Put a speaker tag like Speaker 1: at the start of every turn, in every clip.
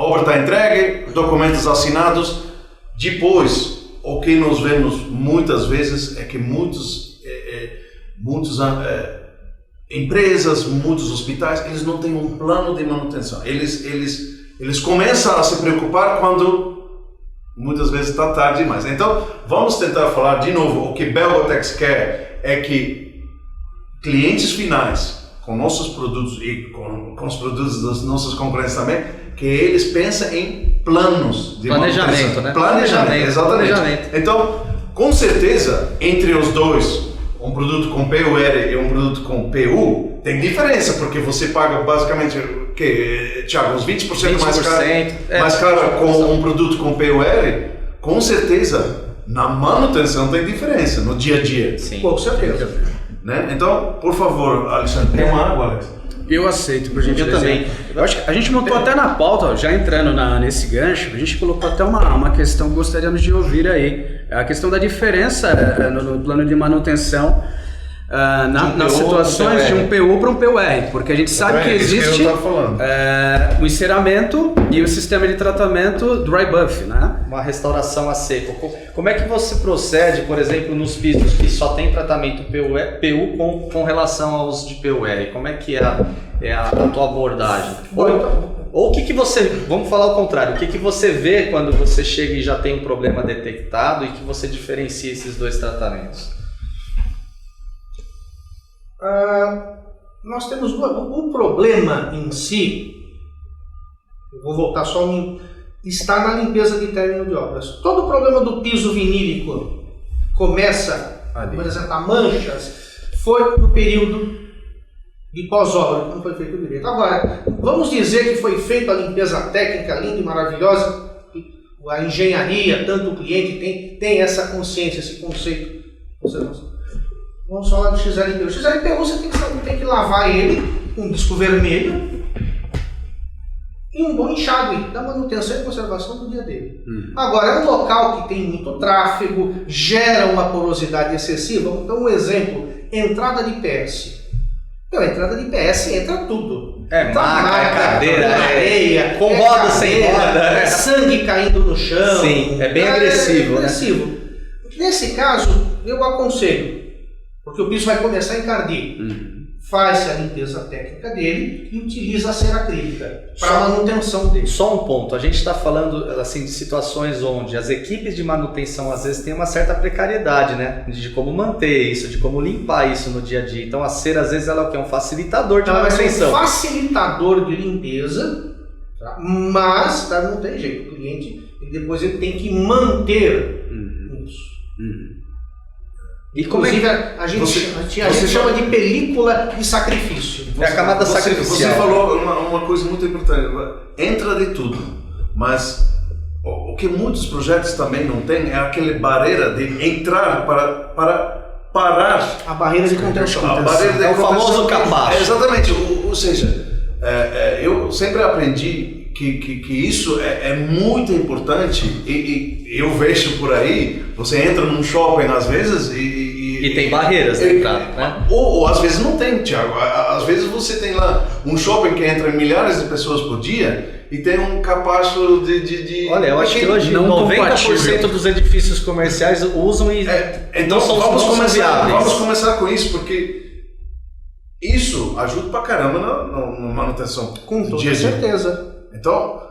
Speaker 1: obra está entregue, documentos assinados. Depois, o que nós vemos muitas vezes é que muitas empresas, muitos hospitais, eles não têm um plano de manutenção. Eles começam a se preocupar quando muitas vezes está tarde demais. Então, vamos tentar falar de novo. O que Belgotex quer é que clientes finais, com nossos produtos e com os produtos dos nossos concorrentes também, que eles pensem em planos de
Speaker 2: planejamento, né?
Speaker 1: Planejamento, exatamente.
Speaker 2: Planejamento.
Speaker 1: Então, com certeza, entre os dois, um produto com PUR e um produto com PU, tem diferença, porque você paga basicamente, Thiago, uns 20% mais caro com um produto com PUR, com certeza, na manutenção tem diferença, no dia a dia.
Speaker 2: Sim.
Speaker 3: Com certeza.
Speaker 1: Né? Então, por favor, Alexandre, tem uma água, Alex?
Speaker 4: Eu aceito, por gentileza.
Speaker 2: Eu também.
Speaker 4: Eu acho que a gente montou até na pauta, já entrando nesse gancho, a gente colocou até uma questão que gostaríamos de ouvir aí. A questão da diferença no plano de manutenção nas situações de um PU para um PUR, porque a gente sabe que existe o enceramento e o sistema de tratamento dry buff, né?
Speaker 2: Uma restauração a seco. Como é que você procede, por exemplo, nos pisos que só tem tratamento PU com relação aos de PUR? Como é que é a tua abordagem? Ou o que você... Vamos falar o contrário. O que você vê quando você chega e já tem um problema detectado e que você diferencia esses dois tratamentos?
Speaker 3: Nós temos um problema em si, eu vou voltar só está na limpeza de término de obras. Todo o problema do piso vinílico começa, por exemplo, manchas, foi no período de pós-obra, não foi feito direito. Agora, vamos dizer que foi feita a limpeza técnica linda e maravilhosa, a engenharia, tanto o cliente tem essa consciência, esse conceito. Vamos falar do XLPU. O XLPU você tem que lavar ele com um disco vermelho e um bom enxágue da manutenção e conservação do dia dele. Agora, é um local que tem muito tráfego, gera uma porosidade excessiva. Então, um exemplo, entrada de PS. Então, entrada de PS entra tudo.
Speaker 2: Maca, cadeira,
Speaker 3: areia,
Speaker 2: com roda, sem roda.
Speaker 3: Sangue caindo no chão.
Speaker 2: Sim, é bem agressivo.
Speaker 3: É agressivo. Né? Nesse caso, eu aconselho, porque o piso vai começar a encardir. Faz-se a limpeza técnica dele e utiliza a cera acrílica para a manutenção dele.
Speaker 2: Só um ponto, a gente está falando assim, de situações onde as equipes de manutenção às vezes têm uma certa precariedade, né? De como manter isso, de como limpar isso no dia a dia. Então a cera às vezes ela é o quê? Um facilitador de manutenção.
Speaker 3: É um facilitador de limpeza, tá? Mas não tem jeito, o cliente depois ele tem que manter isso.
Speaker 2: E como
Speaker 3: inclusive, a gente chama de película de sacrifício.
Speaker 2: É a camada sacrificial.
Speaker 1: Você falou uma coisa muito importante. Entra de tudo, mas o que muitos projetos também não têm é aquela barreira de entrar para parar.
Speaker 3: A barreira de contenção.
Speaker 1: A barreira de
Speaker 2: contenção. O famoso capacho.
Speaker 1: Exatamente. Ou seja, eu sempre aprendi que isso é muito importante e eu vejo por aí, você entra num shopping às vezes
Speaker 2: e tem barreiras de entrada, né?
Speaker 1: Ou às vezes não tem, Thiago. Às vezes você tem lá um shopping que entra milhares de pessoas por dia e tem um capacho de...
Speaker 2: Olha, eu acho que hoje 90% dos edifícios comerciais usam e
Speaker 1: então vamos começar com isso, porque isso ajuda pra caramba na manutenção.
Speaker 3: Com toda certeza.
Speaker 1: Então,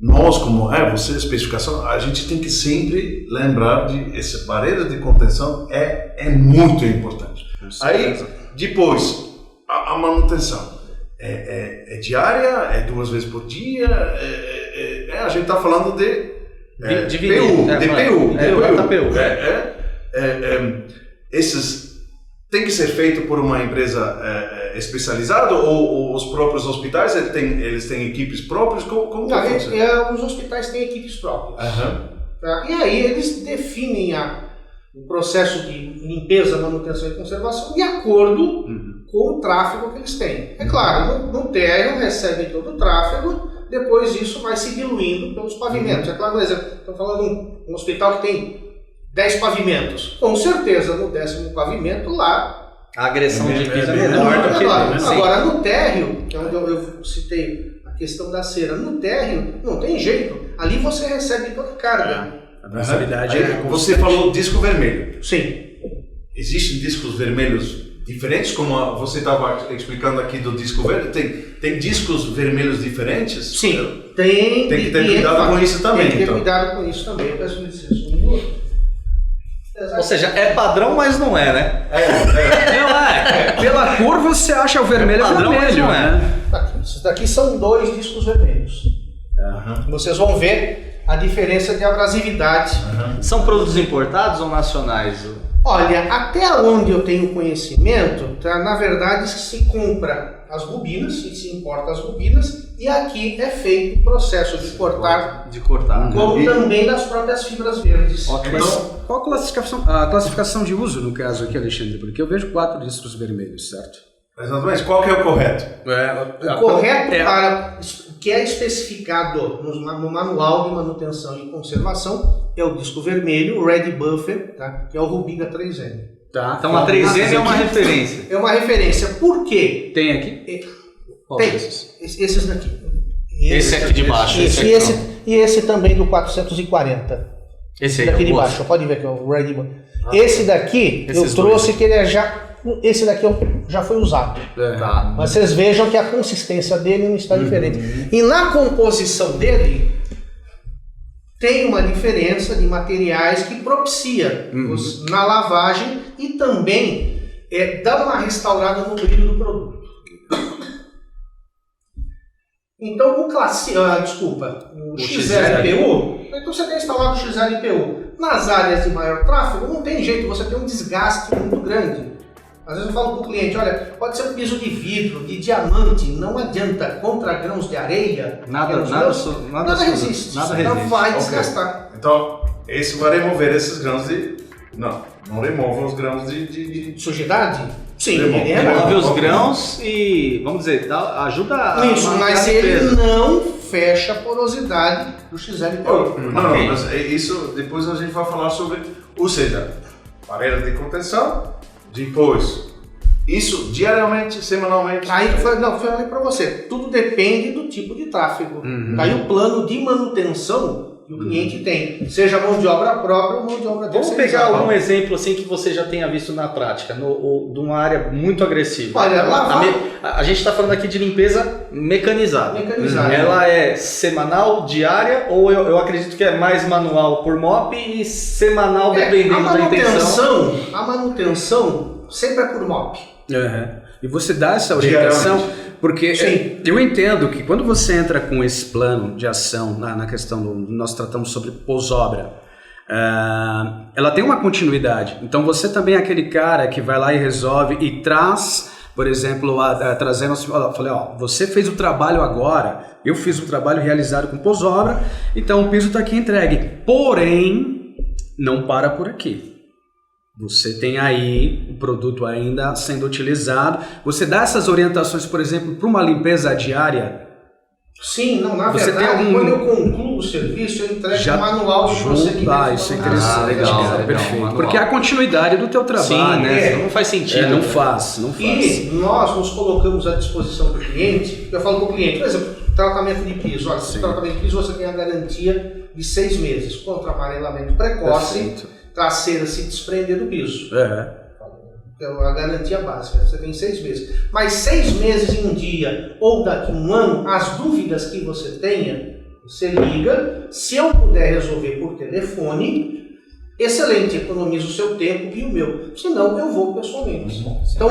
Speaker 1: nós como você, especificação, a gente tem que sempre lembrar de essa barreira de contenção é muito importante. Aí, depois, a manutenção é diária, é 2 vezes por dia, a gente está falando de PU. Esses tem que ser feito por uma empresa especializada ou os próprios hospitais eles têm equipes próprias? Como
Speaker 3: os hospitais têm equipes próprias. Tá? E aí eles definem o processo de limpeza, manutenção e conservação de acordo com o tráfego que eles têm. É claro, no térreo recebem todo o tráfego, depois isso vai se diluindo pelos pavimentos. É claro, por exemplo, estou falando de um hospital que tem 10 pavimentos. Com certeza, no 10º pavimento, lá
Speaker 2: a agressão de piso é menor do que...
Speaker 3: Agora, no térreo, que é onde eu citei a questão da cera. No térreo, não tem jeito. Ali você recebe toda a carga.
Speaker 4: A velocidade
Speaker 1: Você falou disco vermelho.
Speaker 3: Sim.
Speaker 1: Existem discos vermelhos diferentes, como você estava explicando aqui do disco verde? Tem discos vermelhos diferentes?
Speaker 3: Sim, tem
Speaker 1: que ter cuidado com isso também.
Speaker 3: Tem que ter
Speaker 1: então.
Speaker 3: cuidado com isso também. Eu peço licença.
Speaker 2: Ou seja, é padrão, mas não é, né?
Speaker 4: Pela cor você acha o vermelho
Speaker 2: padrão, mas
Speaker 4: vermelho,
Speaker 2: não é.
Speaker 4: né?
Speaker 3: Esses daqui são 2 discos vermelhos. Vocês vão ver a diferença de abrasividade.
Speaker 2: São produtos importados ou nacionais?
Speaker 3: Olha, até onde eu tenho conhecimento, na verdade se compra as bobinas, se importa as bobinas, e aqui é feito o processo de cortar, como também das próprias fibras verdes.
Speaker 2: Então,
Speaker 4: qual a classificação de uso no caso aqui, Alexandre? Porque eu vejo 4 discos vermelhos, certo?
Speaker 1: Exatamente. Qual que é o correto?
Speaker 3: O correto para o que é especificado no manual de manutenção e conservação é o disco vermelho, o Red Buffer, tá? Que é o Rubina 3M.
Speaker 4: Tá.
Speaker 2: Então a 3M é uma referência.
Speaker 3: É uma referência. Por quê?
Speaker 4: Tem aqui?
Speaker 3: Tem. Esses daqui.
Speaker 2: Esse aqui de baixo.
Speaker 3: E esse também do 440.
Speaker 2: Esse aí
Speaker 3: daqui de
Speaker 2: gosto.
Speaker 3: baixo, pode ver que é o Red Buffer. Esse daqui eu trouxe que ele é já... Esse daqui já foi usado.
Speaker 2: Tá.
Speaker 3: Mas vocês vejam que a consistência dele não está diferente. E na composição dele, tem uma diferença de materiais que propicia na lavagem e também dá uma restaurada no brilho do produto. Então, o XLPU, então você tem instalado o XLPU. Nas áreas de maior tráfego, não tem jeito, você tem um desgaste muito grande. Às vezes eu falo para o cliente, olha, pode ser um piso de vidro, de diamante, não adianta, contra grãos de areia, nada resiste, vai desgastar.
Speaker 1: Então, esse vai remover esses grãos de... Não remova os grãos de...
Speaker 3: Sujidade? Sim,
Speaker 1: ele
Speaker 2: remove os grãos e, vamos dizer, ajuda a...
Speaker 3: Isso, mas ele não fecha a porosidade do XLPU.
Speaker 1: Não, mas isso depois a gente vai falar sobre... Ou seja, barreira de contenção... Depois, isso diariamente, semanalmente?
Speaker 3: Aí foi para você, tudo depende do tipo de tráfego. Aí o plano de manutenção que o cliente tem, seja mão de obra própria ou mão de obra terceirizada.
Speaker 2: Vamos pegar algum exemplo assim que você já tenha visto na prática, de uma área muito agressiva.
Speaker 3: Olha,
Speaker 2: a gente está falando aqui de limpeza mecanizada. Ela é semanal, diária, ou eu acredito que é mais manual por mop e semanal dependendo da intenção?
Speaker 3: A manutenção sempre é por mop.
Speaker 4: E você dá essa orientação, porque eu entendo que quando você entra com esse plano de ação na questão nós tratamos sobre pós-obra, ela tem uma continuidade. Então você também é aquele cara que vai lá e resolve e traz, por exemplo, trazendo, falei, você fez o trabalho agora, eu fiz o trabalho realizado com pós-obra, então o piso está aqui entregue. Porém, não para por aqui. Você tem aí o produto ainda sendo utilizado. Você dá essas orientações, por exemplo, para uma limpeza diária?
Speaker 3: Sim, na verdade, quando eu concluo o serviço, eu entrego um manual de procedimento.
Speaker 4: Isso é interessante.
Speaker 2: Legal,
Speaker 4: perfeito. Porque é a continuidade do teu trabalho.
Speaker 2: Sim, né? Não faz sentido.
Speaker 4: Não faz.
Speaker 3: E nós nos colocamos à disposição do cliente. Eu falo para o cliente, por exemplo, tratamento de piso. Olha, esse tratamento de piso você tem a garantia de 6 meses contra amarelamento precoce. A cera se desprender do piso. É a garantia básica, você tem 6 meses. Mas 6 meses em um dia ou daqui a um ano, as dúvidas que você tenha, você liga. Se eu puder resolver por telefone, excelente, economiza o seu tempo e o meu. Senão eu vou pessoalmente. Então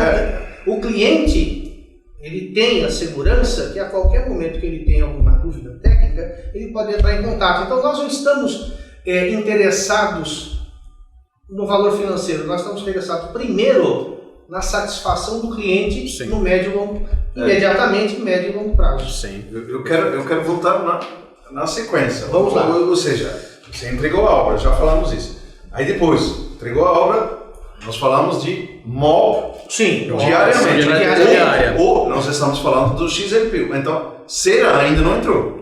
Speaker 3: o cliente, ele tem a segurança que a qualquer momento que ele tenha alguma dúvida técnica, ele pode entrar em contato. Então nós não estamos interessados no valor financeiro, nós estamos interessados primeiro na satisfação do cliente no médio e longo, imediatamente, médio e longo prazo.
Speaker 1: Sim. Eu quero voltar na sequência.
Speaker 3: Vamos lá.
Speaker 1: Ou seja, você entregou a obra, já falamos isso. Aí depois, entregou a obra, nós falamos de MOP diariamente. Ou nós estamos falando do XLPU. Então, cera ainda não entrou.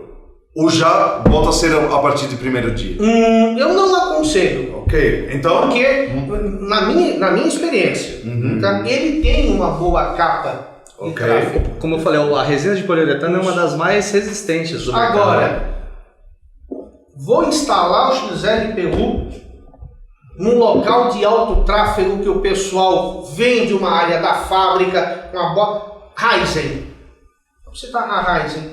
Speaker 1: Ou já bota a cera a partir do primeiro dia?
Speaker 3: Eu não aconselho.
Speaker 1: Ok, então...
Speaker 3: Porque, na minha experiência, tá, ele tem uma boa capa de
Speaker 1: Ok.
Speaker 3: tráfego.
Speaker 2: Como eu falei, a resina de poliuretano é uma das mais resistentes do mercado.
Speaker 3: Agora, vou instalar o XLPU num local de alto tráfego que o pessoal vem de uma área da fábrica, Ryzen. Vou citar a Ryzen,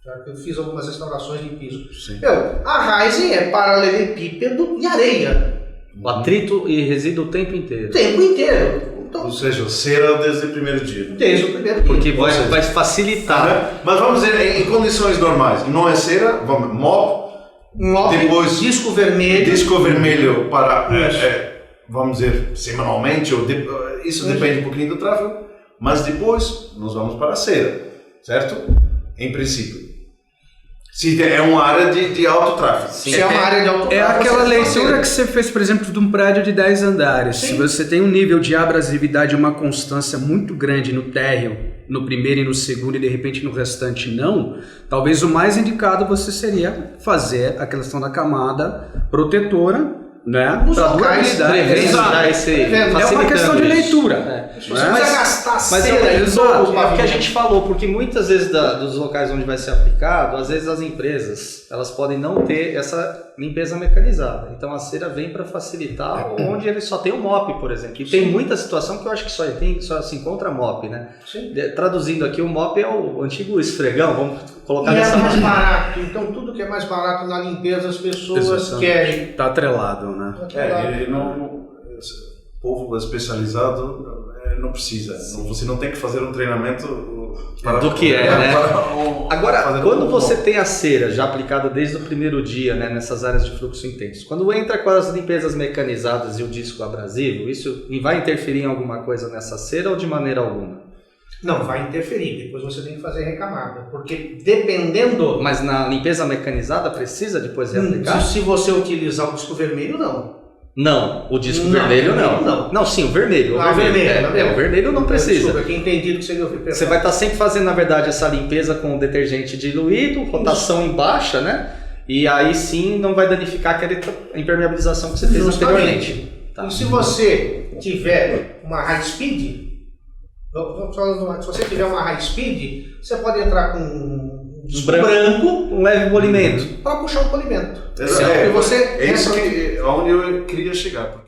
Speaker 3: já que eu fiz algumas restaurações de piso.
Speaker 1: Sim.
Speaker 3: A Ryzen é paralelepípedo e areia,
Speaker 2: O atrito e resíduo o tempo inteiro.
Speaker 3: o tempo inteiro. Então,
Speaker 1: Ou seja, cera desde o primeiro dia.
Speaker 3: desde o primeiro dia.
Speaker 2: Porque
Speaker 1: Ou seja,
Speaker 2: vai facilitar.
Speaker 1: Mas vamos dizer, em condições normais, não é cera, vamos, mop, depois
Speaker 3: disco vermelho.
Speaker 1: disco vermelho para,
Speaker 3: Isso.
Speaker 1: vamos dizer, semanalmente, isso depende um pouquinho do tráfego, mas depois nós vamos para a cera, certo? Em princípio. Se é uma área de alto tráfego.
Speaker 3: Se é uma área de alto
Speaker 4: É
Speaker 3: tráfego,
Speaker 4: aquela
Speaker 3: você faz
Speaker 4: leitura
Speaker 3: cera.
Speaker 4: que você fez, por exemplo, de um prédio de 10 andares.
Speaker 3: Sim.
Speaker 4: Se você tem um nível de abrasividade e uma constância muito grande no térreo, no primeiro e no segundo, e de repente no restante não, talvez o mais indicado você seria fazer a questão da camada protetora, né?
Speaker 3: Nos
Speaker 4: Para
Speaker 3: locais,
Speaker 4: durabilidade.
Speaker 2: prevendo
Speaker 4: Exato.
Speaker 2: já esse,
Speaker 3: É uma
Speaker 4: É uma questão de
Speaker 2: facilitando isso.
Speaker 4: leitura.
Speaker 3: Você
Speaker 4: né?
Speaker 3: não precisa gastar
Speaker 2: Mas
Speaker 3: cera em
Speaker 4: exato,
Speaker 3: todo o
Speaker 2: é o que a
Speaker 3: pavimento.
Speaker 2: gente falou, porque muitas vezes dos locais onde vai ser aplicado, às vezes as empresas elas podem não ter essa limpeza mecanizada. Então a cera vem para facilitar onde ele só tem o mop, por exemplo. E tem muita situação que eu acho que só se encontra mop, né?
Speaker 3: Sim.
Speaker 2: Traduzindo aqui, o mop é o antigo esfregão, vamos colocar
Speaker 3: E é
Speaker 2: dessa
Speaker 3: mais
Speaker 2: maneira.
Speaker 3: barato. Então tudo que é mais barato na limpeza as pessoas
Speaker 4: Exatamente.
Speaker 3: querem.
Speaker 4: Tá atrelado, né?
Speaker 1: O povo especializado não precisa. Você não tem que fazer um treinamento
Speaker 2: Do que é, né? Agora,
Speaker 1: fazer
Speaker 2: quando você tem a cera já aplicada desde o primeiro dia, né, nessas áreas de fluxo intenso, quando entra com as limpezas mecanizadas e o disco abrasivo, isso vai interferir em alguma coisa nessa cera ou de maneira alguma?
Speaker 3: Não, vai interferir. Depois você tem que fazer recamada. Porque dependendo...
Speaker 2: Mas na limpeza mecanizada precisa depois reaplicar?
Speaker 3: Se você utilizar o disco vermelho, não.
Speaker 2: Não, o disco
Speaker 3: Não,
Speaker 2: vermelho não.
Speaker 3: não.
Speaker 2: Não, sim, o vermelho.
Speaker 3: Ah, vermelho, tá vendo?
Speaker 2: O vermelho não precisa.
Speaker 3: Desculpa, que entendido que você deu.
Speaker 2: Você vai estar sempre fazendo, na verdade, essa limpeza com detergente diluído, rotação em baixa, né? E aí sim não vai danificar aquela impermeabilização que você fez anteriormente. Tá.
Speaker 3: E se você tiver uma high speed, se você tiver uma high speed, você pode entrar com um disco branco
Speaker 2: Um leve polimento.
Speaker 3: para puxar o polimento.
Speaker 1: É
Speaker 3: E você
Speaker 1: isso onde eu queria chegar.